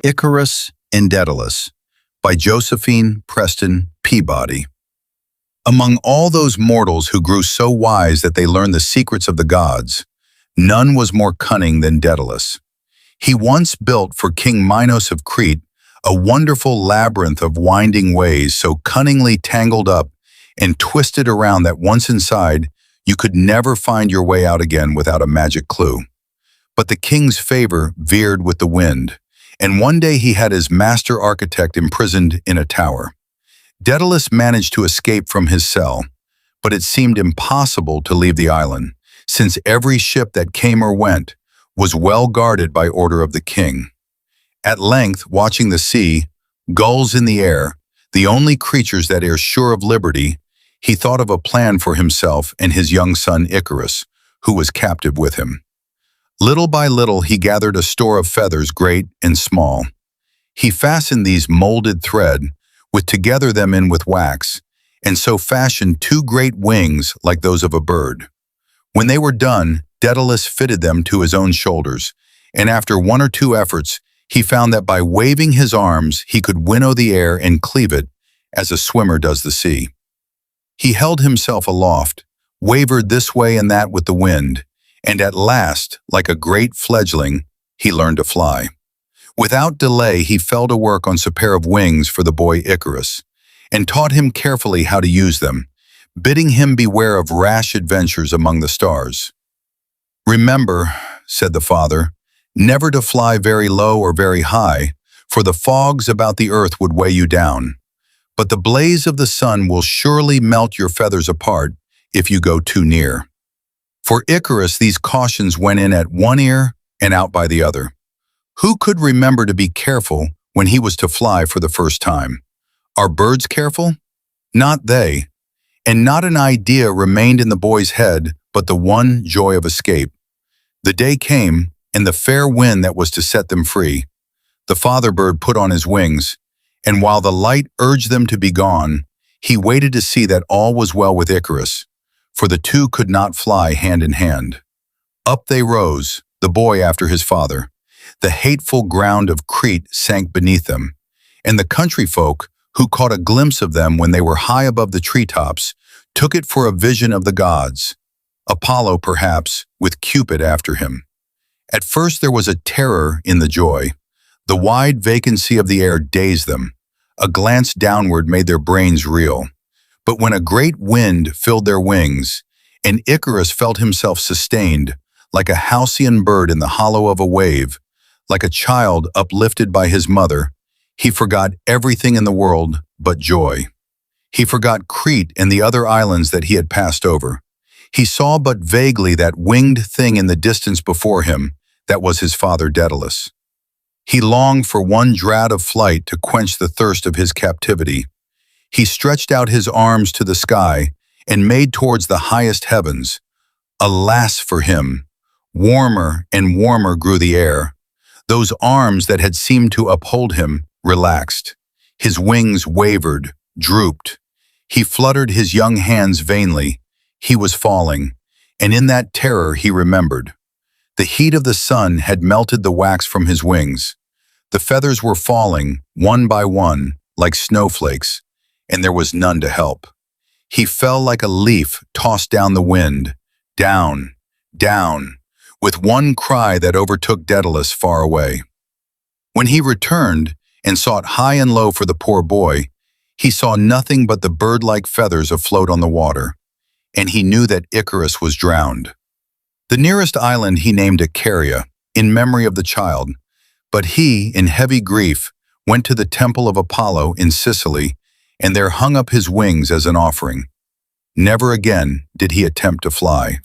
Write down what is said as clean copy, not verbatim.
Icarus and Daedalus by Josephine Preston Peabody. Among all those mortals who grew so wise that they learned the secrets of the gods, none was more cunning than Daedalus. He once built for King Minos of Crete a wonderful labyrinth of winding ways so cunningly tangled up and twisted around that once inside, you could never find your way out again without a magic clue. But the king's favor veered with the wind, and one day he had his master architect imprisoned in a tower. Daedalus managed to escape from his cell, but it seemed impossible to leave the island, since every ship that came or went was well guarded by order of the king. At length, watching the sea, gulls in the air, the only creatures that are sure of liberty, he thought of a plan for himself and his young son Icarus, who was captive with him. Little by little he gathered a store of feathers great and small. He fastened these molded thread, with together them in with wax, and so fashioned two great wings like those of a bird. When they were done, Daedalus fitted them to his own shoulders, and after one or two efforts, he found that by waving his arms he could winnow the air and cleave it, as a swimmer does the sea. He held himself aloft, wavered this way and that with the wind, and at last, like a great fledgling, he learned to fly. Without delay, he fell to work on a pair of wings for the boy Icarus, and taught him carefully how to use them, bidding him beware of rash adventures among the stars. "Remember," said the father, "never to fly very low or very high, for the fogs about the earth would weigh you down. But the blaze of the sun will surely melt your feathers apart if you go too near." For Icarus, these cautions went in at one ear and out by the other. Who could remember to be careful when he was to fly for the first time? Are birds careful? Not they. And not an idea remained in the boy's head but the one joy of escape. The day came, and the fair wind that was to set them free. The father bird put on his wings, and while the light urged them to be gone, he waited to see that all was well with Icarus, for the two could not fly hand in hand. Up they rose, the boy after his father. The hateful ground of Crete sank beneath them, and the country folk, who caught a glimpse of them when they were high above the treetops, took it for a vision of the gods. Apollo, perhaps, with Cupid after him. At first there was a terror in the joy. The wide vacancy of the air dazed them. A glance downward made their brains reel. But when a great wind filled their wings, and Icarus felt himself sustained, like a halcyon bird in the hollow of a wave, like a child uplifted by his mother, he forgot everything in the world but joy. He forgot Crete and the other islands that he had passed over. He saw but vaguely that winged thing in the distance before him that was his father Daedalus. He longed for one draught of flight to quench the thirst of his captivity. He stretched out his arms to the sky and made towards the highest heavens. Alas for him! Warmer and warmer grew the air. Those arms that had seemed to uphold him relaxed. His wings wavered, drooped. He fluttered his young hands vainly. He was falling, and in that terror he remembered. The heat of the sun had melted the wax from his wings. The feathers were falling, one by one, like snowflakes, and there was none to help. He fell like a leaf tossed down the wind, down, down, with one cry that overtook Daedalus far away. When he returned and sought high and low for the poor boy, he saw nothing but the bird-like feathers afloat on the water, and he knew that Icarus was drowned. The nearest island he named Icaria, in memory of the child, but he, in heavy grief, went to the temple of Apollo in Sicily, and there hung up his wings as an offering. Never again did he attempt to fly.